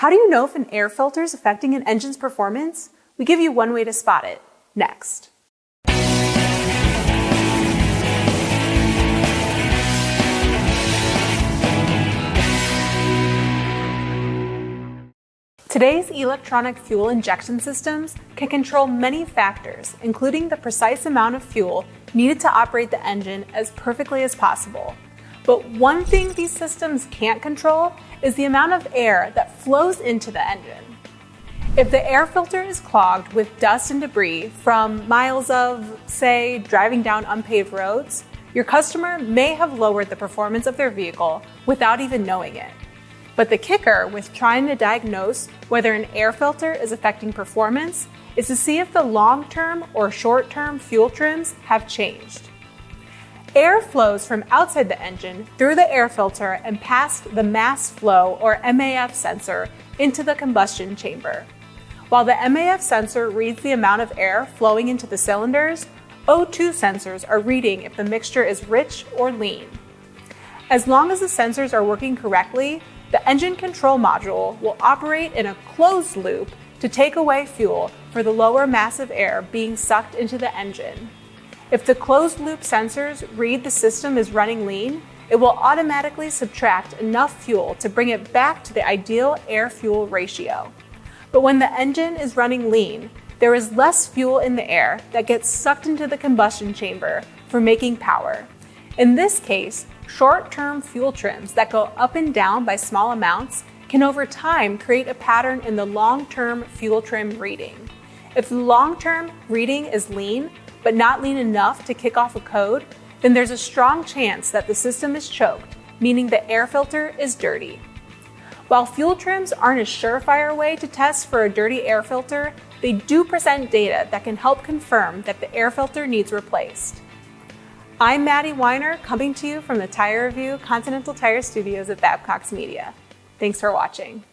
How do you know if an air filter is affecting an engine's performance? We give you one way to spot it, next. Today's electronic fuel injection systems can control many factors, including the precise amount of fuel needed to operate the engine as perfectly as possible. But one thing these systems can't control is the amount of air that flows into the engine. If the air filter is clogged with dust and debris from miles of, say, driving down unpaved roads, your customer may have lowered the performance of their vehicle without even knowing it. But the kicker with trying to diagnose whether an air filter is affecting performance is to see if the long-term or short-term fuel trims have changed. Air flows from outside the engine through the air filter and past the mass flow or MAF sensor into the combustion chamber. While the MAF sensor reads the amount of air flowing into the cylinders, O2 sensors are reading if the mixture is rich or lean. As long as the sensors are working correctly, the engine control module will operate in a closed loop to take away fuel for the lower mass of air being sucked into the engine. If the closed loop sensors read the system is running lean, it will automatically subtract enough fuel to bring it back to the ideal air-fuel ratio. But when the engine is running lean, there is less fuel in the air that gets sucked into the combustion chamber for making power. In this case, short-term fuel trims that go up and down by small amounts can over time create a pattern in the long-term fuel trim reading. If the long-term reading is lean, but not lean enough to kick off a code, then there's a strong chance that the system is choked, meaning the air filter is dirty. While fuel trims aren't a surefire way to test for a dirty air filter, they do present data that can help confirm that the air filter needs replaced. I'm Maddie Weiner, coming to you from the Tire Review Continental Tire Studios at Babcox Media. Thanks for watching.